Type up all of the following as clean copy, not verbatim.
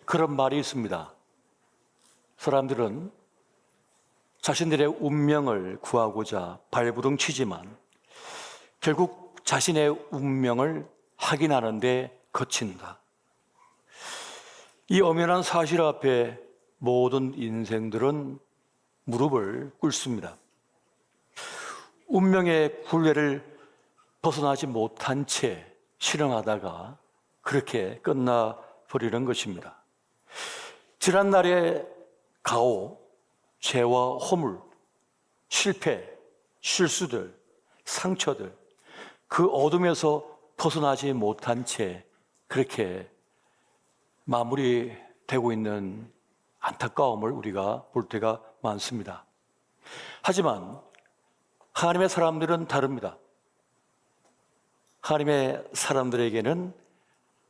그런 말이 있습니다. 사람들은 자신들의 운명을 구하고자 발부둥 치지만 결국 자신의 운명을 확인하는 데 거친다. 이 엄연한 사실 앞에 모든 인생들은 무릎을 꿇습니다. 운명의 굴레를 벗어나지 못한 채 실행하다가 그렇게 끝나버리는 것입니다. 지난날의 가오, 죄와 허물, 실패, 실수들, 상처들, 그 어둠에서 벗어나지 못한 채 그렇게 마무리되고 있는 안타까움을 우리가 볼 때가 많습니다. 하지만 하나님의 사람들은 다릅니다. 하나님의 사람들에게는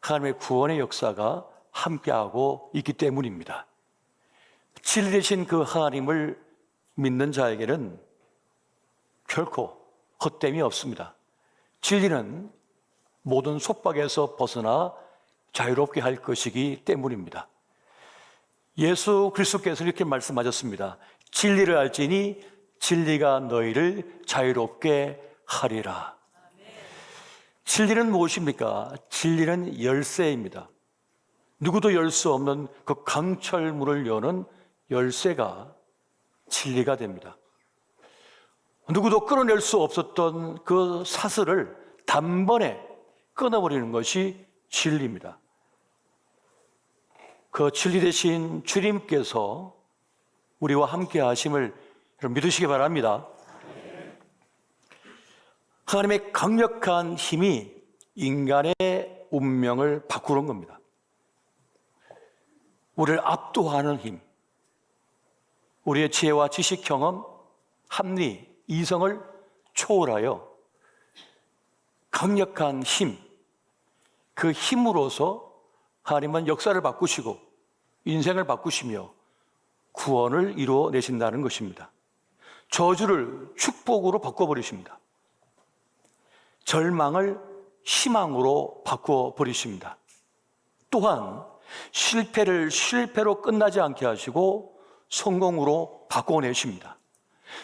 하나님의 구원의 역사가 함께하고 있기 때문입니다. 진리 되신 그 하나님을 믿는 자에게는 결코 헛됨이 없습니다. 진리는 모든 속박에서 벗어나 자유롭게 할 것이기 때문입니다. 예수 그리스도께서 이렇게 말씀하셨습니다. 진리를 알지니 진리가 너희를 자유롭게 하리라. 진리는 무엇입니까? 진리는 열쇠입니다. 누구도 열 수 없는 그 강철문을 여는 열쇠가 진리가 됩니다. 누구도 끊어낼 수 없었던 그 사슬을 단번에 끊어버리는 것이 진리입니다. 그 진리 되신 주님께서 우리와 함께 하심을 믿으시기 바랍니다. 하나님의 강력한 힘이 인간의 운명을 바꾸는 겁니다. 우리를 압도하는 힘, 우리의 지혜와 지식, 경험, 합리, 이성을 초월하여 강력한 힘, 그 힘으로서 하나님은 역사를 바꾸시고 인생을 바꾸시며 구원을 이루어내신다는 것입니다. 저주를 축복으로 바꿔버리십니다. 절망을 희망으로 바꿔버리십니다. 또한 실패를 실패로 끝나지 않게 하시고 성공으로 바꿔내십니다.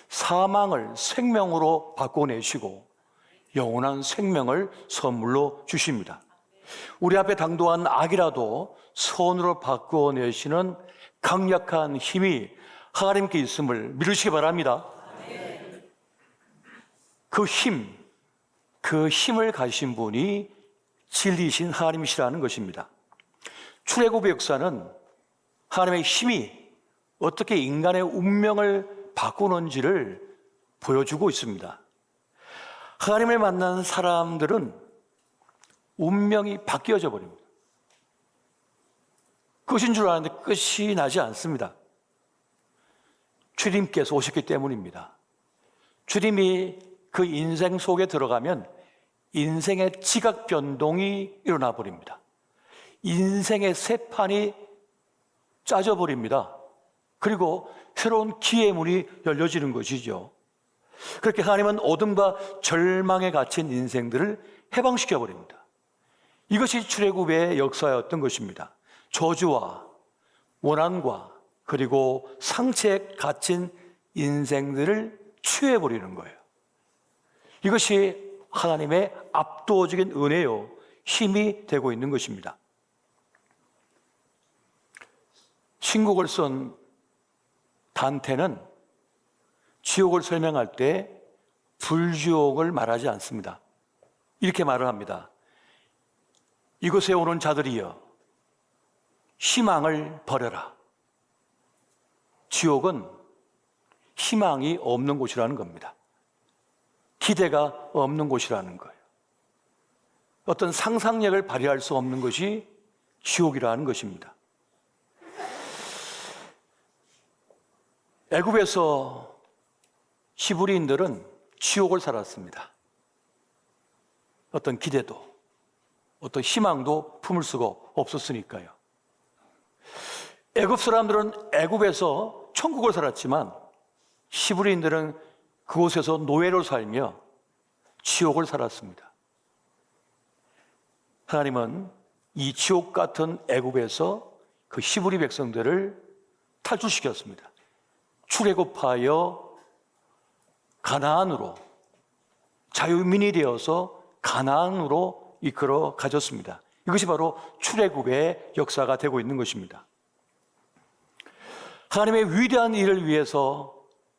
사망을 생명으로 바꿔내시고 영원한 생명을 선물로 주십니다. 우리 앞에 당도한 악이라도 선으로 바꿔내시는 강력한 힘이 하나님께 있음을 믿으시기 바랍니다. 그 힘을 가진 분이 진리이신 하나님이시라는 것입니다. 출애굽의 역사는 하나님의 힘이 어떻게 인간의 운명을 바꾸는지를 보여주고 있습니다. 하나님을 만난 사람들은 운명이 바뀌어져 버립니다. 끝인 줄 아는데 끝이 나지 않습니다. 주님께서 오셨기 때문입니다. 주님이 그 인생 속에 들어가면 인생의 지각 변동이 일어나 버립니다. 인생의 새 판이 짜져 버립니다. 그리고 새로운 기회의 문이 열려지는 것이죠. 그렇게 하나님은 어둠과 절망에 갇힌 인생들을 해방시켜 버립니다. 이것이 출애굽의 역사였던 것입니다. 저주와 원한과 그리고 상처에 갇힌 인생들을 치유해버리는 거예요. 이것이 하나님의 압도적인 은혜요, 힘이 되고 있는 것입니다. 신곡을 쓴 단테는 지옥을 설명할 때 불지옥을 말하지 않습니다. 이렇게 말을 합니다. 이곳에 오는 자들이여 희망을 버려라. 지옥은 희망이 없는 곳이라는 겁니다. 기대가 없는 곳이라는 거예요. 어떤 상상력을 발휘할 수 없는 것이 지옥이라는 것입니다. 애굽에서 히브리인들은 지옥을 살았습니다. 어떤 기대도, 어떤 희망도 품을 수가 없었으니까요. 애굽 사람들은 애굽에서 천국을 살았지만 히브리인들은 그곳에서 노예로 살며 지옥을 살았습니다. 하나님은 이 지옥 같은 애굽에서 그 히브리 백성들을 탈출시켰습니다. 출애굽하여 가나안으로, 자유민이 되어서 가나안으로 이끌어 가졌습니다. 이것이 바로 출애굽의 역사가 되고 있는 것입니다. 하나님의 위대한 일을 위해서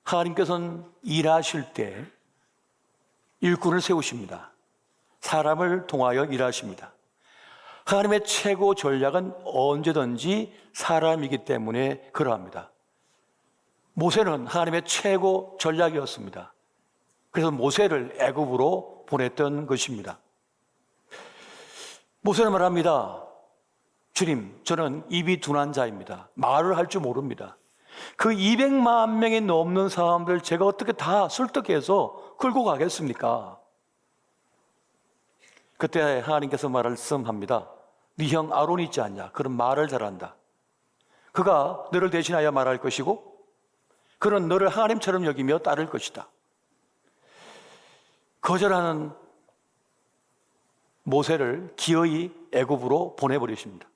하나님께서는 일하실 때 일꾼을 세우십니다. 사람을 통하여 일하십니다. 하나님의 최고 전략은 언제든지 사람이기 때문에 그러합니다. 모세는 하나님의 최고 전략이었습니다. 그래서 모세를 애굽으로 보냈던 것입니다. 모세는 말합니다. 주님, 저는 입이 둔한 자입니다. 말을 할 줄 모릅니다. 그 200만 명이 넘는 사람들 제가 어떻게 다 설득해서 끌고 가겠습니까? 그때 하나님께서 말씀합니다. 네 형 아론이 있지 않냐? 그런 말을 잘한다. 그가 너를 대신하여 말할 것이고 그는 너를 하나님처럼 여기며 따를 것이다. 거절하는 모세를 기어이 애굽으로 보내버리십니다.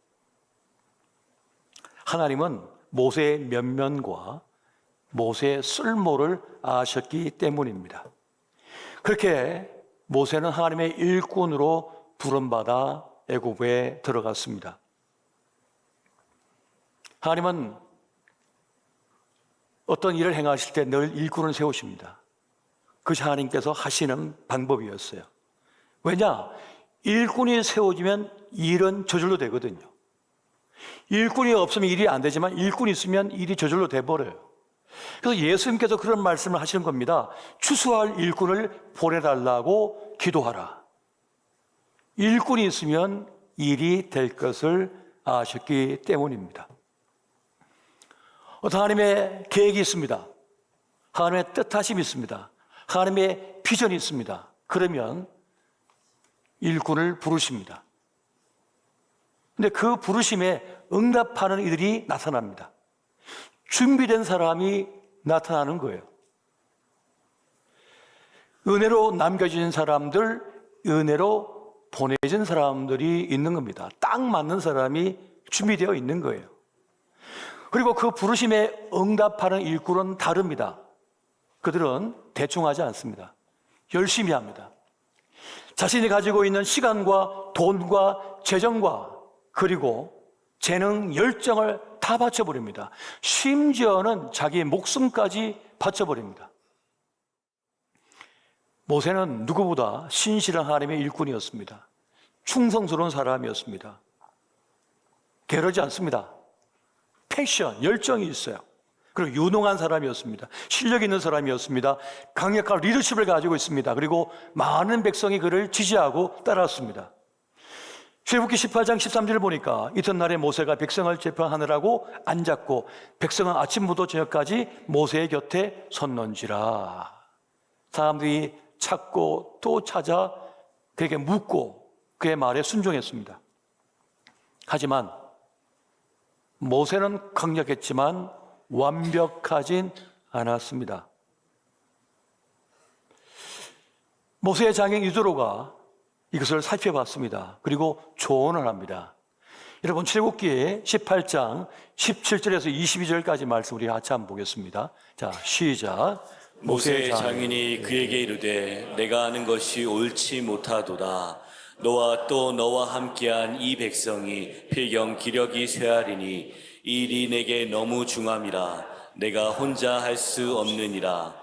하나님은 모세의 면면과 모세의 쓸모를 아셨기 때문입니다. 그렇게 모세는 하나님의 일꾼으로 부름받아 애굽에 들어갔습니다. 하나님은 어떤 일을 행하실 때 늘 일꾼을 세우십니다. 그것이 하나님께서 하시는 방법이었어요. 왜냐? 일꾼이 세워지면 일은 저절로 되거든요. 일꾼이 없으면 일이 안 되지만 일꾼이 있으면 일이 저절로 돼버려요. 그래서 예수님께서 그런 말씀을 하시는 겁니다. 추수할 일꾼을 보내달라고 기도하라. 일꾼이 있으면 일이 될 것을 아셨기 때문입니다. 하나님의 계획이 있습니다. 하나님의 뜻하심이 있습니다. 하나님의 비전이 있습니다. 그러면 일꾼을 부르십니다. 근데 그 부르심에 응답하는 이들이 나타납니다. 준비된 사람이 나타나는 거예요. 은혜로 남겨진 사람들, 은혜로 보내진 사람들이 있는 겁니다. 딱 맞는 사람이 준비되어 있는 거예요. 그리고 그 부르심에 응답하는 일꾼은 다릅니다. 그들은 대충 하지 않습니다. 열심히 합니다. 자신이 가지고 있는 시간과 돈과 재정과 그리고 재능, 열정을 다 바쳐버립니다. 심지어는 자기의 목숨까지 바쳐버립니다. 모세는 누구보다 신실한 하나님의 일꾼이었습니다. 충성스러운 사람이었습니다. 게으르지 않습니다. 패션, 열정이 있어요. 그리고 유능한 사람이었습니다. 실력 있는 사람이었습니다. 강력한 리더십을 가지고 있습니다. 그리고 많은 백성이 그를 지지하고 따랐습니다. 출애굽기 18장 13절을 보니까 이튿날에 모세가 백성을 재판하느라고 앉았고 백성은 아침부터 저녁까지 모세의 곁에 섰는지라. 사람들이 찾고 또 찾아 그에게 묻고 그의 말에 순종했습니다. 하지만 모세는 강력했지만 완벽하진 않았습니다. 모세의 장인 이드로가 이것을 살펴봤습니다. 그리고 조언을 합니다. 여러분, 출애굽기 18장 17절에서 22절까지 말씀 우리 같이 한번 보겠습니다. 자, 시작. 모세의 장인이 그에게 이르되 내가 아는 것이 옳지 못하도다. 너와 또 너와 함께한 이 백성이 필경 기력이 쇠하리니 이 일이 내게 너무 중함이라. 내가 혼자 할 수 없느니라.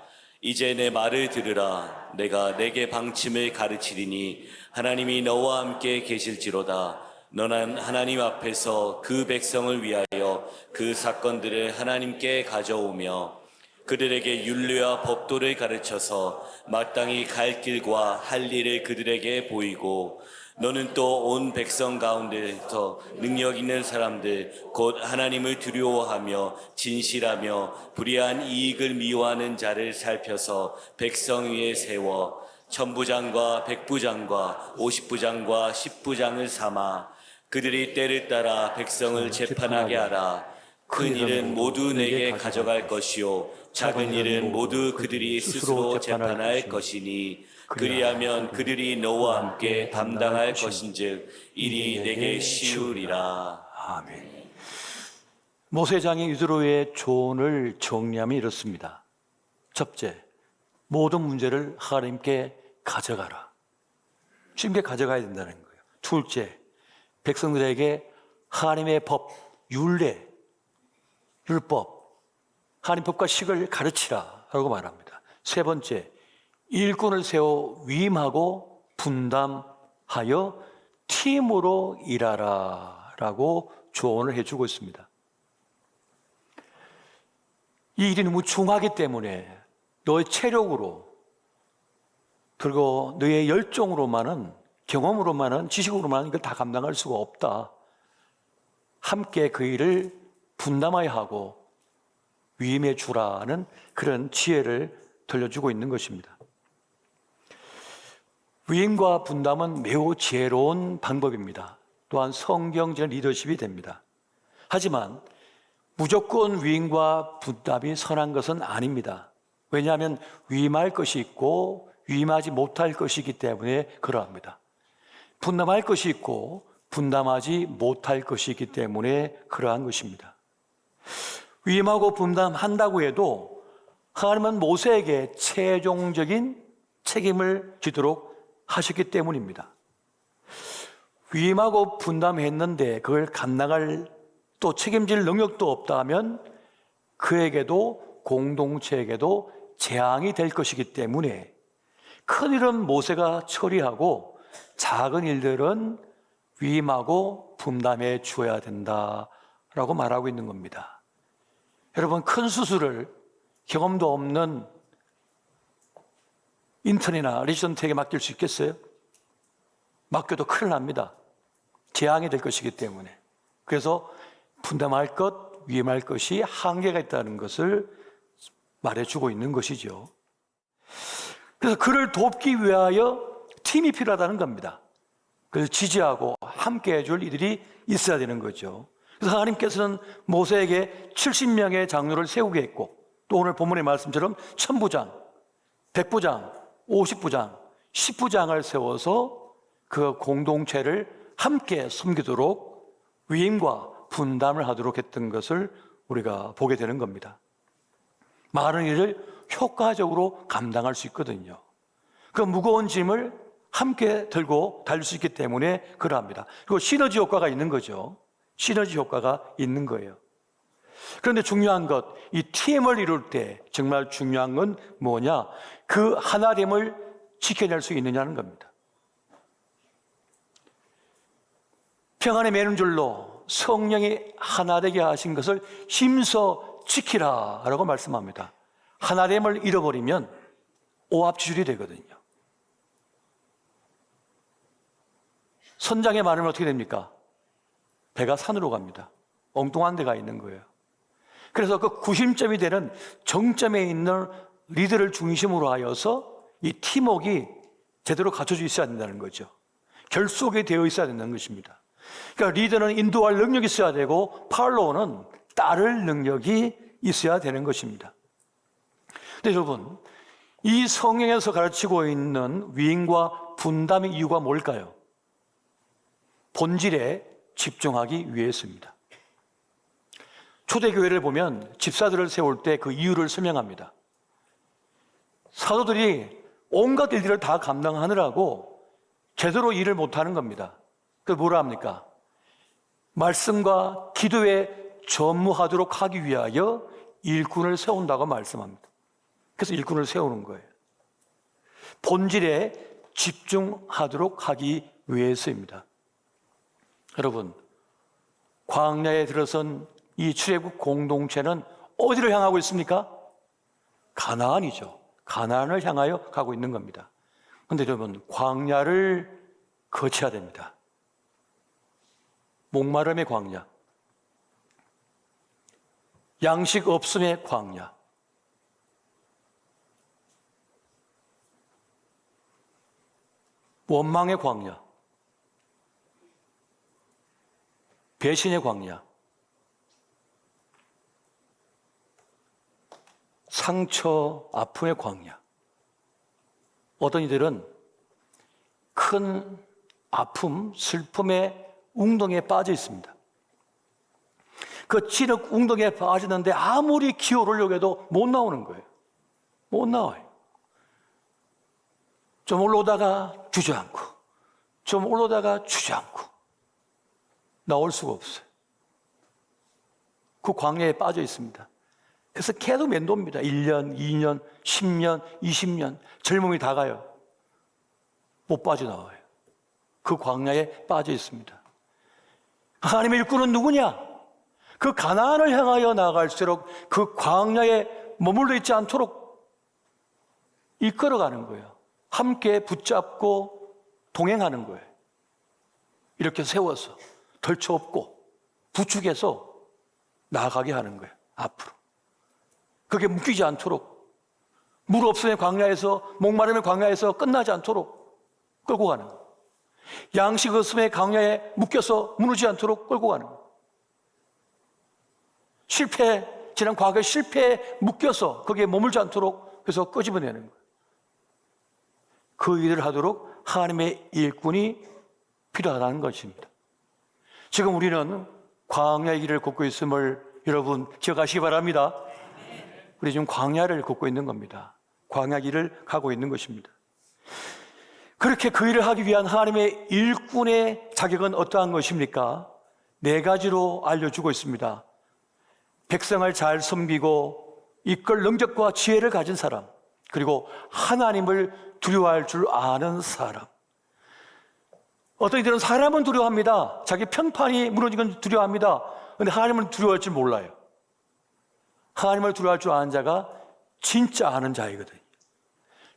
이제 내 말을 들으라. 내가 내게 방침을 가르치리니 하나님이 너와 함께 계실지로다. 너는 하나님 앞에서 그 백성을 위하여 그 사건들을 하나님께 가져오며 그들에게 율례와 법도를 가르쳐서 마땅히 갈 길과 할 일을 그들에게 보이고 너는 또 온 백성 가운데서 능력 있는 사람들 곧 하나님을 두려워하며 진실하며 불의한 이익을 미워하는 자를 살펴서 백성 위에 세워 천부장과 백부장과 50부장과 10부장을 삼아 그들이 때를 따라 백성을 재판하게 하라. 큰 일은 모두 내게 가져갈 것이요 작은 일은 모두 그들이 스스로 재판할 것이니 그리하면 그들이 너와 함께 담당할 것인즉 일이 내게 쉬우리라. 아멘. 모세장이 이드로의 조언을 정리하면 이렇습니다. 첫째, 모든 문제를 하나님께 가져가라. 주님께 가져가야 된다는 거예요. 둘째, 백성들에게 하나님의 법, 율례, 율법, 하나님 법과 식을 가르치라 라고 말합니다. 세 번째, 일꾼을 세워 위임하고 분담하여 팀으로 일하라 라고 조언을 해주고 있습니다. 이 일이 너무 중하기 때문에 너의 체력으로 그리고 너의 열정으로만은, 경험으로만은, 지식으로만은 이걸 다 감당할 수가 없다. 함께 그 일을 분담하여 하고 위임해 주라는 그런 지혜를 들려주고 있는 것입니다. 위임과 분담은 매우 지혜로운 방법입니다. 또한 성경적인 리더십이 됩니다. 하지만 무조건 위임과 분담이 선한 것은 아닙니다. 왜냐하면 위임할 것이 있고 위임하지 못할 것이기 때문에 그러합니다. 분담할 것이 있고 분담하지 못할 것이기 때문에 그러한 것입니다. 위임하고 분담한다고 해도 하나님은 모세에게 최종적인 책임을 지도록 하셨기 때문입니다. 위임하고 분담했는데 그걸 감당할 또 책임질 능력도 없다면 그에게도 공동체에게도 재앙이 될 것이기 때문에 큰 일은 모세가 처리하고 작은 일들은 위임하고 분담해 주어야 된다라고 말하고 있는 겁니다. 여러분, 큰 수술을 경험도 없는 인턴이나 레지던트에게 맡길 수 있겠어요? 맡겨도 큰일 납니다. 재앙이 될 것이기 때문에. 그래서 분담할 것, 위임할 것이 한계가 있다는 것을 말해주고 있는 것이죠. 그래서 그를 돕기 위하여 팀이 필요하다는 겁니다. 그래서 지지하고 함께 해줄 이들이 있어야 되는 거죠. 그래서 하나님께서는 모세에게 70명의 장로를 세우게 했고, 또 오늘 본문의 말씀처럼 1000부장, 100부장, 50부장, 10부장을 세워서 그 공동체를 함께 섬기도록 위임과 분담을 하도록 했던 것을 우리가 보게 되는 겁니다. 많은 일을 효과적으로 감당할 수 있거든요. 그 무거운 짐을 함께 들고 달릴 수 있기 때문에 그러합니다. 그리고 시너지 효과가 있는 거죠. 시너지 효과가 있는 거예요. 그런데 중요한 것, 이 팀을 이룰 때 정말 중요한 건 뭐냐? 그 하나됨을 지켜낼 수 있느냐는 겁니다. 평안에 매는 줄로 성령이 하나되게 하신 것을 힘써 지키라 라고 말씀합니다. 하나됨을 잃어버리면 오합지졸이 되거든요. 선장의 말은 어떻게 됩니까? 배가 산으로 갑니다. 엉뚱한 데가 있는 거예요. 그래서 그 구심점이 되는 정점에 있는 리더를 중심으로 하여서 이 팀워크가 제대로 갖춰져 있어야 된다는 거죠. 결속이 되어 있어야 된다는 것입니다. 그러니까 리더는 인도할 능력이 있어야 되고 팔로워는 따를 능력이 있어야 되는 것입니다. 근데 여러분, 이 성경에서 가르치고 있는 위임과 분담의 이유가 뭘까요? 본질에 집중하기 위해서입니다. 초대교회를 보면 집사들을 세울 때 그 이유를 설명합니다. 사도들이 온갖 일들을 다 감당하느라고 제대로 일을 못하는 겁니다. 그래서 뭐라 합니까? 말씀과 기도에 전무하도록 하기 위하여 일꾼을 세운다고 말씀합니다. 그래서 일꾼을 세우는 거예요. 본질에 집중하도록 하기 위해서입니다. 여러분, 광야에 들어선 이 출애굽 공동체는 어디를 향하고 있습니까? 가나안이죠. 가나안을 향하여 가고 있는 겁니다. 그런데 여러분, 광야를 거쳐야 됩니다. 목마름의 광야, 양식 없음의 광야, 원망의 광야, 배신의 광야, 상처, 아픔의 광야. 어떤 이들은 큰 아픔, 슬픔의 웅덩이에 빠져 있습니다. 그 진흙 웅덩이에 빠졌는데 아무리 기어오르려고 해도 못 나오는 거예요. 못 나와요. 좀 올라오다가 주저앉고, 좀 올라오다가 주저앉고, 나올 수가 없어요. 그 광야에 빠져 있습니다. 그래서 계속 멘도입니다. 1년, 2년, 10년, 20년. 젊음이 다 가요. 못 빠져나와요. 그 광야에 빠져 있습니다. 하나님의 일꾼은 누구냐? 그 가나안을 향하여 나아갈수록 그 광야에 머물러 있지 않도록 이끌어가는 거예요. 함께 붙잡고 동행하는 거예요. 이렇게 세워서 덜쳐업고 부축해서 나아가게 하는 거예요. 앞으로. 그게 묶이지 않도록, 물 없음의 광야에서, 목마름의 광야에서 끝나지 않도록 끌고 가는 거예요. 양식 없음의 광야에 묶여서 무너지지 않도록 끌고 가는 거예요. 지난 과거의 실패에 묶여서 거기에 머물지 않도록 그래서 끄집어내는 거예요. 그 일을 하도록 하나님의 일꾼이 필요하다는 것입니다. 지금 우리는 광야의 길을 걷고 있음을 여러분 기억하시기 바랍니다. 우리 지금 광야를 걷고 있는 겁니다. 광야 길을 가고 있는 것입니다. 그렇게 그 일을 하기 위한 하나님의 일꾼의 자격은 어떠한 것입니까? 4가지로 알려주고 있습니다. 백성을 잘 섬기고 이끌 능력과 지혜를 가진 사람, 그리고 하나님을 두려워할 줄 아는 사람. 어떤 이들은 사람은 두려워합니다. 자기 편판이 무너진 건 두려워합니다. 그런데 하나님을 두려워할 줄 몰라요. 하나님을 두려워할 줄 아는 자가 진짜 아는 자이거든요.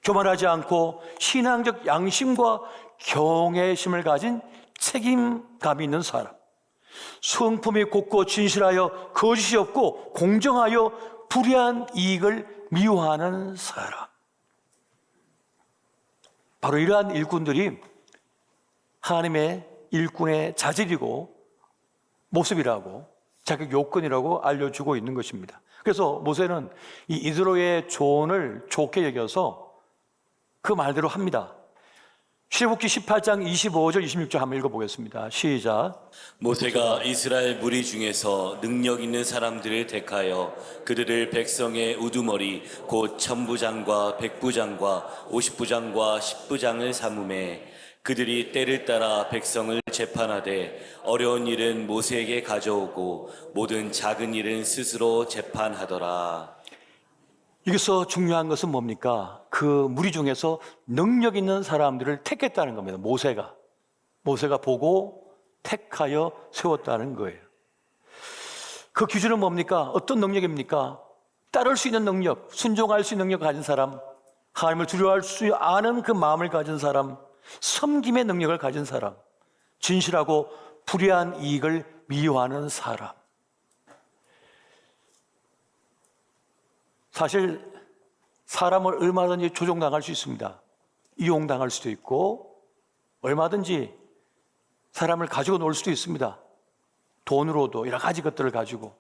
교만하지 않고 신앙적 양심과 경외심을 가진 책임감이 있는 사람, 성품이 곱고 진실하여 거짓이 없고 공정하여 불의한 이익을 미워하는 사람. 바로 이러한 일꾼들이 하나님의 일꾼의 자질이고 모습이라고, 자격 요건이라고 알려주고 있는 것입니다. 그래서 모세는 이 이드로의 조언을 좋게 여겨서 그 말대로 합니다. 출애굽기 18장 25절 26절 한번 읽어보겠습니다. 시작. 모세가 이스라엘 무리 중에서 능력 있는 사람들을 택하여 그들을 백성의 우두머리 곧 천부장과 백부장과 50부장과 10부장을 삼음해 그들이 때를 따라 백성을 재판하되 어려운 일은 모세에게 가져오고 모든 작은 일은 스스로 재판하더라. 여기서 중요한 것은 뭡니까? 그 무리 중에서 능력 있는 사람들을 택했다는 겁니다. 모세가 보고 택하여 세웠다는 거예요. 그 기준은 뭡니까? 어떤 능력입니까? 따를 수 있는 능력, 순종할 수 있는 능력을 가진 사람, 하나님을 두려워할 수 아는 그 마음을 가진 사람, 섬김의 능력을 가진 사람, 진실하고 불의한 이익을 미워하는 사람. 사실 사람을 얼마든지 조종당할 수 있습니다. 이용당할 수도 있고 얼마든지 사람을 가지고 놀 수도 있습니다. 돈으로도 여러 가지 것들을 가지고.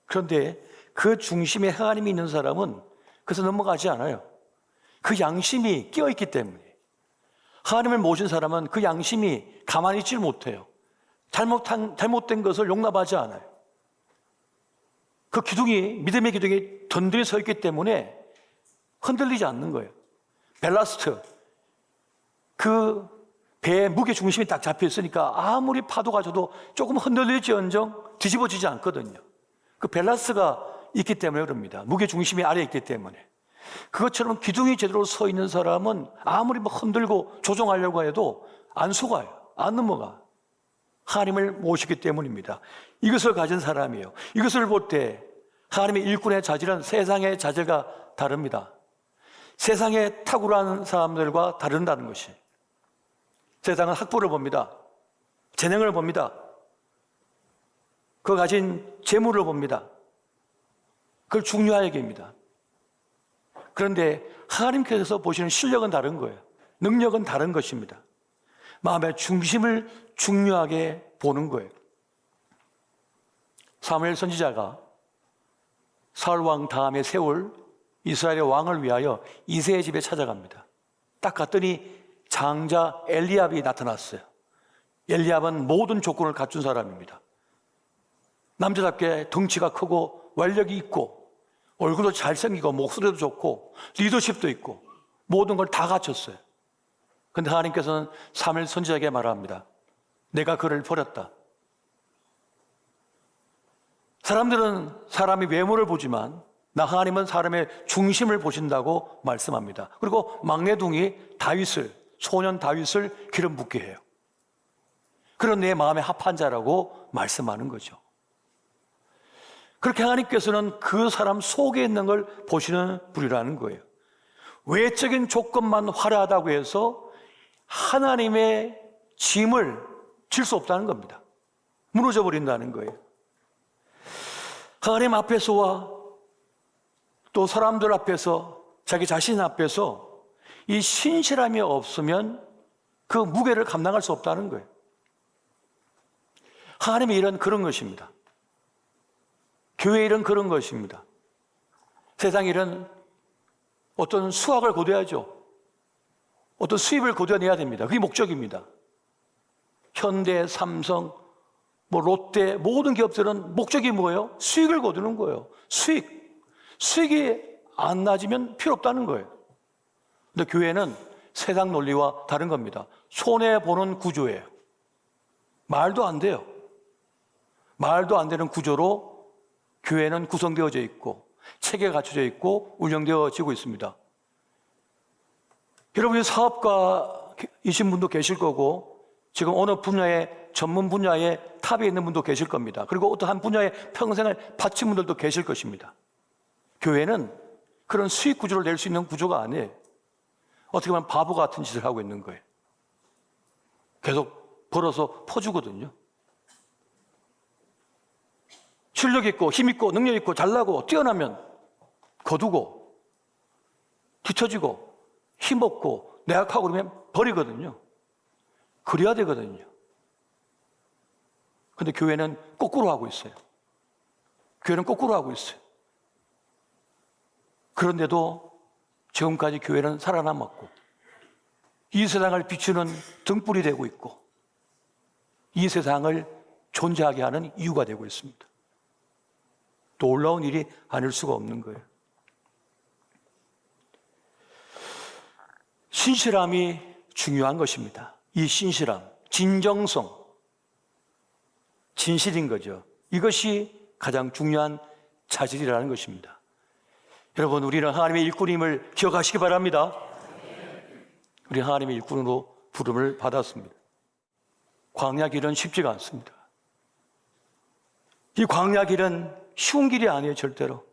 그런데 그 중심에 하나님이 있는 사람은 그래서 넘어가지 않아요. 그 양심이 끼어있기 때문에. 하나님을 모신 사람은 그 양심이 가만히 있질 못해요. 잘못된 것을 용납하지 않아요. 그 기둥이, 믿음의 기둥이 던들이 서 있기 때문에 흔들리지 않는 거예요. 벨라스트, 그 배의 무게 중심이 딱 잡혀 있으니까 아무리 파도가 쳐도 조금 흔들릴지언정 뒤집어지지 않거든요. 그 벨라스트가 있기 때문에 그럽니다. 무게 중심이 아래에 있기 때문에. 그것처럼 기둥이 제대로 서 있는 사람은 아무리 흔들고 조종하려고 해도 안 속아요. 안 넘어가. 하나님을 모시기 때문입니다. 이것을 가진 사람이에요. 이것을 볼 때 하나님의 일꾼의 자질은 세상의 자질과 다릅니다. 세상에 탁월한 사람들과 다른다는 것이. 세상은 학부를 봅니다. 재능을 봅니다. 그 가진 재물을 봅니다. 그걸 중요하게 여깁니다. 그런데 하나님께서 보시는 실력은 다른 거예요. 능력은 다른 것입니다. 마음의 중심을 중요하게 보는 거예요. 사무엘 선지자가 사울 왕 다음에 세울 이스라엘의 왕을 위하여 이새의 집에 찾아갑니다. 딱 갔더니 장자 엘리압이 나타났어요. 엘리압은 모든 조건을 갖춘 사람입니다. 남자답게 덩치가 크고 완력이 있고 얼굴도 잘생기고 목소리도 좋고 리더십도 있고 모든 걸 다 갖췄어요. 그런데 하나님께서는 사무엘 선지자에게 말합니다. 내가 그를 버렸다. 사람들은 사람이 외모를 보지만 나 하나님은 사람의 중심을 보신다고 말씀합니다. 그리고 막내둥이 다윗을, 소년 다윗을 기름 붓게 해요. 그런 내 마음에 합한 자라고 말씀하는 거죠. 그렇게 하나님께서는 그 사람 속에 있는 걸 보시는 분이라는 거예요. 외적인 조건만 화려하다고 해서 하나님의 짐을 질 수 없다는 겁니다. 무너져 버린다는 거예요. 하나님 앞에서와 또 사람들 앞에서 자기 자신 앞에서 이 신실함이 없으면 그 무게를 감당할 수 없다는 거예요. 하나님의 일은 그런 것입니다. 교회 일은 그런 것입니다. 세상 일은 어떤 수확을 거둬야죠. 어떤 수입을 거둬내야 됩니다. 그게 목적입니다. 현대, 삼성, 롯데 모든 기업들은 목적이 뭐예요? 수익을 거두는 거예요. 수익이 안 낮으면 필요 없다는 거예요. 근데 교회는 세상 논리와 다른 겁니다. 손해보는 구조예요. 말도 안 돼요. 말도 안 되는 구조로 교회는 구성되어져 있고 체계가 갖춰져 있고 운영되어지고 있습니다. 여러분이 사업가이신 분도 계실 거고 지금 어느 분야의 전문 분야의 탑에 있는 분도 계실 겁니다. 그리고 어떤 한 분야에 평생을 바친 분들도 계실 것입니다. 교회는 그런 수익 구조를 낼 수 있는 구조가 아니에요. 어떻게 보면 바보 같은 짓을 하고 있는 거예요. 계속 벌어서 퍼주거든요. 실력 있고 힘 있고 능력 있고 잘나고 뛰어나면 거두고 뒤처지고 힘없고 내악하고 그러면 버리거든요. 그래야 되거든요. 근데 교회는 거꾸로 하고 있어요. 교회는 거꾸로 하고 있어요. 그런데도 지금까지 교회는 살아남았고 이 세상을 비추는 등불이 되고 있고 이 세상을 존재하게 하는 이유가 되고 있습니다. 놀라운 일이 아닐 수가 없는 거예요. 신실함이 중요한 것입니다. 이 신실함, 진정성, 진실인 거죠. 이것이 가장 중요한 자질이라는 것입니다. 여러분, 우리는 하나님의 일꾼임을 기억하시기 바랍니다. 우리 하나님의 일꾼으로 부름을 받았습니다. 광야 길은 쉽지가 않습니다. 이 광야 길은 쉬운 길이 아니에요, 절대로.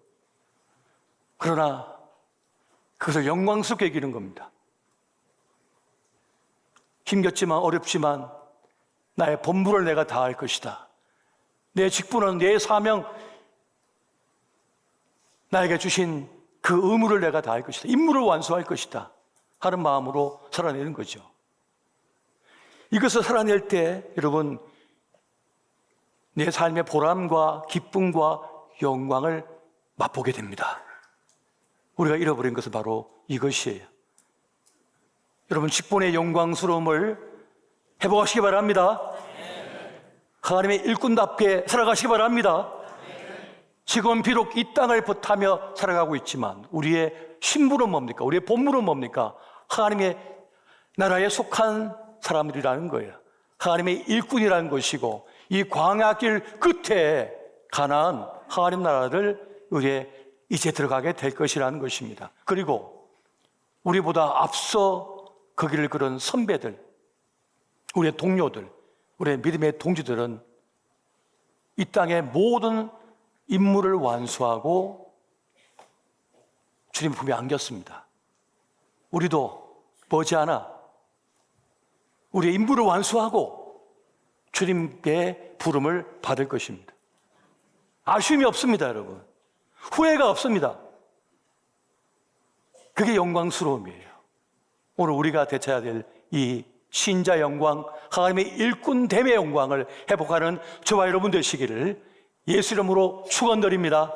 그러나 그것을 영광스럽게 기는 겁니다. 힘겹지만 어렵지만 나의 본분을 내가 다할 것이다. 내 직분은 내 사명, 나에게 주신 그 의무를 내가 다할 것이다. 임무를 완수할 것이다. 하는 마음으로 살아내는 거죠. 이것을 살아낼 때 여러분 내 삶의 보람과 기쁨과 영광을 맛보게 됩니다. 우리가 잃어버린 것은 바로 이것이에요. 여러분 직분의 영광스러움을 회복하시기 바랍니다. 하나님의 일꾼답게 살아가시기 바랍니다. 지금 비록 이 땅을 버타며 살아가고 있지만 우리의 신분은 뭡니까? 우리의 본분은 뭡니까? 하나님의 나라에 속한 사람들이라는 거예요. 하나님의 일꾼이라는 것이고 이 광야길 끝에 가나안 하나님 나라를 우리의 이제 들어가게 될 것이라는 것입니다. 그리고 우리보다 앞서 그 길을 걸은 선배들, 우리의 동료들, 우리의 믿음의 동지들은 이 땅의 모든 임무를 완수하고 주님 품에 안겼습니다. 우리도 머지않아 우리의 임무를 완수하고 주님께 부름을 받을 것입니다. 아쉬움이 없습니다, 여러분. 후회가 없습니다. 그게 영광스러움이에요. 오늘 우리가 되찾아야 될 이 신자 영광, 하나님의 일꾼됨의 영광을 회복하는 저와 여러분 되시기를 예수 이름으로 축원드립니다.